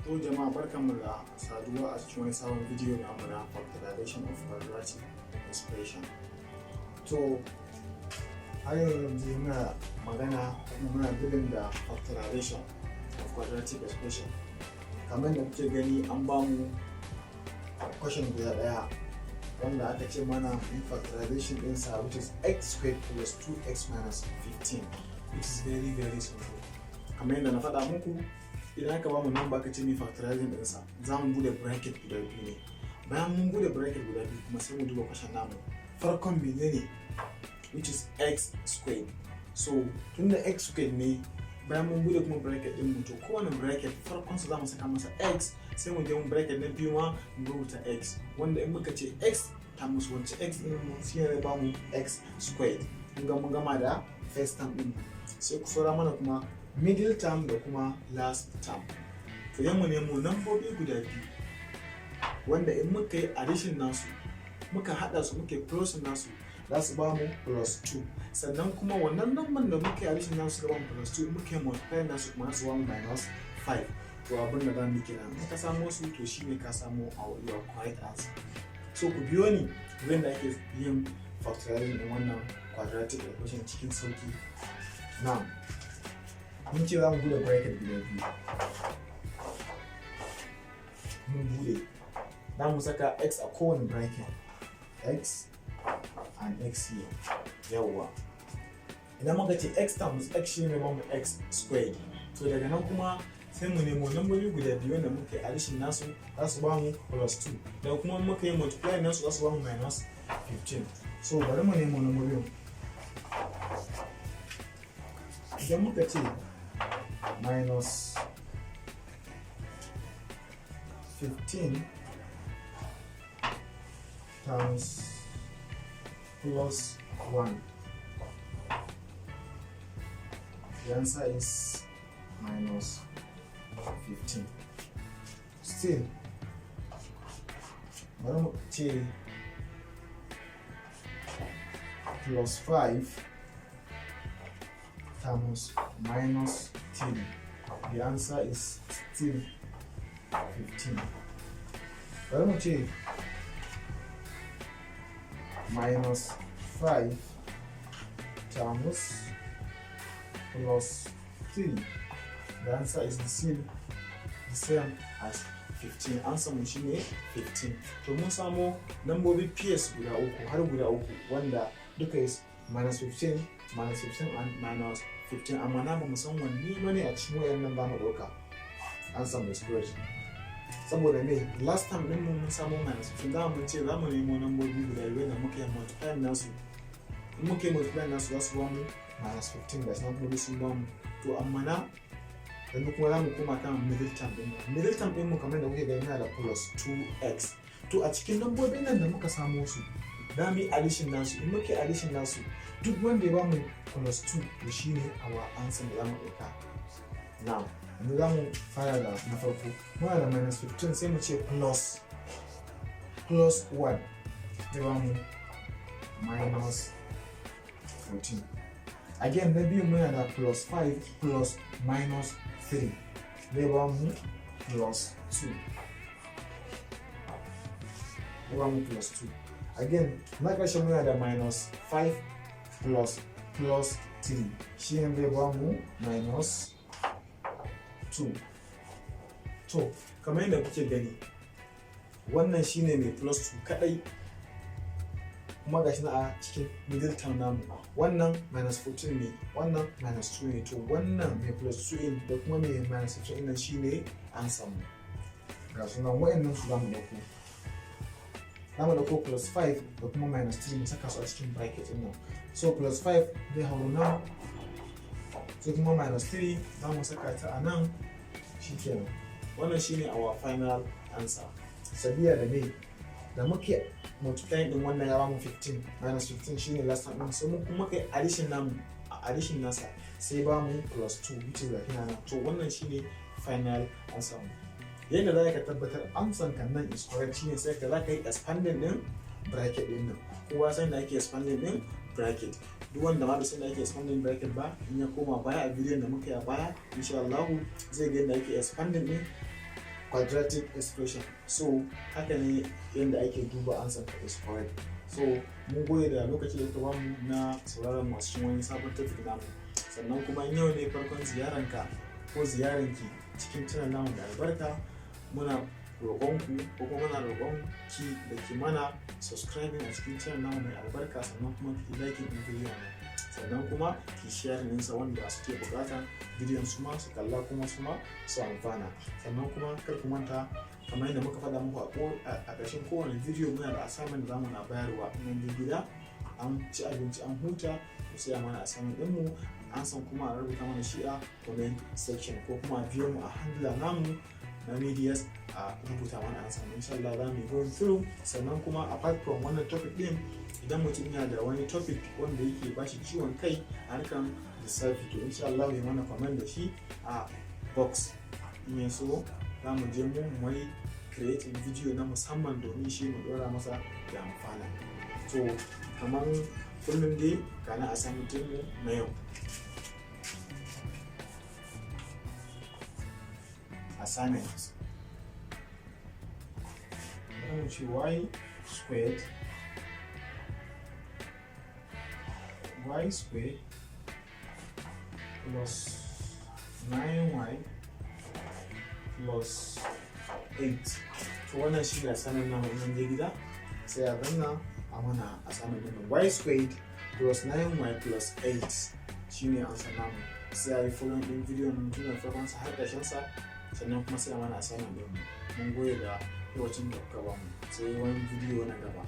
To jama'a barkanmu da saduwa a cikin wani sabon bidiyo namu na Factorization of quadratic expression. To har yanzu muna magana muna building da Factorization of quadratic expression. Kamar da kuke gani an bamu question guda ɗaya wanda aka ce mana in factorization ɗinsa which is x squared plus 2x minus 15, which is very simple. Kamar yadda na faɗa muku, idan aka bamu number aka ce mai factorizing ɗinsa za mu bude bracket guda biyu ne. Bayan mun bude bracket guda biyu kuma sai mu duba question namu farkon menene which is x squared. So tunda x squared ne bayan mun bude kuma bracket din mu, to kowane bracket farkon sa za mu saka masa x, sai mu je mu bracket na biyu ma mu rubuta x, wanda in muka ce x times wacce x din mu shi ne ba mu x squared. Mun gama da first term din, sai ku saura mana kuma middle term da kuma last term. To yan mu nemo nambobi guda biyu wanda in muka yi addition nasu muka hada su muke plus nasu za su ba mu plus 2, sannan kuma wannan number da muke addition nasu ga ba mu plus 2 muke multiply nasu kuma su ba mu minus 5. To abin da zamu kenan, in ka samo su to shine ka samo your correct answer. So ku biyo ni wanda ake yin factorizing din wannan quadratic equation cikin sauki. Now mun ce za mu bude bracket guda biyu, mun bude za mu saka x a kowane bracket, x and x here. Yawwa idan muka ce x times x shi ne bamu x squared, to daga nan kuma sai mu nemo lambobi guda biyu wanda muka yi addition nasu za su bamu plus 2, da kuma muka yi multiply nasu za su bamu minus 15. So bari mu nemo lambobin. Idan muka ce minus 15 times plus 1, the answer is minus 15. Still, bari mu ce plus 5 times minus 10, the answer is still 15. Bari mu ce minus 5 times plus 3, the answer is the same as 15. Answer mu shine 15. To mun samu lambobi PS guda uku har guda uku wanda duka is minus 15, minus 15 and minus 15, amma na ba mu san wanne bane a cikin wayannan ba mu dauka. Answer mu is correct. Saboda me last time din mun samu minus 15, da mun ce za mu nemo lambobi guda biyu da muka yi multiply nasu, in muka yi multiply nasu za su ba mu minus 15 da lambobi sun ba mu. To amma na yanzu kuma za mu koma kan middle term din mu. Middle term din mu kamar da kuke gani yana da plus 2x. To a cikin lambobin nan da muka samo su za mu yi addition nasu, in muka yi addition nasu duk wanda ya ba mu plus 2 to shine our answer da za mu ɗauka. Now yanzu za mu fara da na farko, muna da minus 15 sai mu ce plus 1 zai ba mu minus 14. Again na biyu muna da plus 5 plus minus 3 zai ba mu plus 2, zai ba mu plus 2. Again na ƙarshe muna da minus 5 plus 3 shi ne zai ba mu minus 2. To kamar yadda kuke gani wannan shine mai plus 2 kadai, kuma gashi na a cikin middle term namu, wannan minus 14 ne, wannan minus 2 ne. To wannan mai plus 2 da kuma mai minus 15 nan shine answer mu. Ga sunan wayannan su zamu dauko, zamu dauko plus 5 da kuma minus 3 mu saka su a cikin bracket din nan. So plus 5 zai hauro nan, sai kuma minus 3 zamu saka ta a nan, shikenan. Wannan shine our final answer. Sabiya da me da muke multiply din wannan ya ba mu 15, minus 15 shine last time, sai mun kuma kai addition namu, addition nasa sai ba mu plus 2 which is like nan. To wannan shine final answer mu. Yadda za ka tabbatar answer kan nan is correct shine sai ka za ka yi expanding din bracket din nan. Kowa sai da ake expanding din bracket. Duk wanda ma bai san da ake expanding bracket ba, in ya koma baya a bidiyon da muka yi a baya, insha Allah zai ga yadda ake expanding din quadratic expression. So haka ne yadda ake duba answer ka is correct. So mun gode da lokaci da kuka bamu na sauraron masu cikin wani sabon topic namu. Sannan kuma in yau ne farkon ziyaranka ko ziyaranki cikin channel namu da albarka, muna roƙonku ko kuma muna roƙon ki da ki mana subscribing a cikin channel namu mai albarka, sannan kuma ki like din video mu, sannan kuma ki share ɗinsa wanda suke buƙatan bidiyon su ma su kalla kuma su ma su amfana. Sannan kuma kar ku manta, kamar yadda muka faɗa muku a ƙarshen kowane video muna da assignment da zamu na bayarwa. In je gida an ci abinci an huta, ku sai mana assignment ɗinmu, an san kuma a rubuta mana shi a comment section ko kuma a biyo mu a handle namu na medias a rubuta mana an san. Insha Allah za mu yi going through. Sannan kuma apart from wannan topic ɗin, idan mutum yana da wani topic wanda yake ba shi ciwon kai a harkan lissafi, to insha Allah ya mana comment da shi a box. In ya so za mu je mu yi creating video na musamman domin shi mu ɗora masa da amfana. So kamar kullum dai ga na assignment mu na yau. Assignment. Y squared plus 9y plus 8. To wannan shi ne assignment namu in je gida sai a zanna a mana assignment din y squared plus 9y plus 8 shine answer namu. Sai a yi follow din video nan tun daga farkon sa har ƙarshen sa, sannan kuma sai a mana assignment din. Mun gode da lokacin da kuka bamu. Sai wani video na gaba.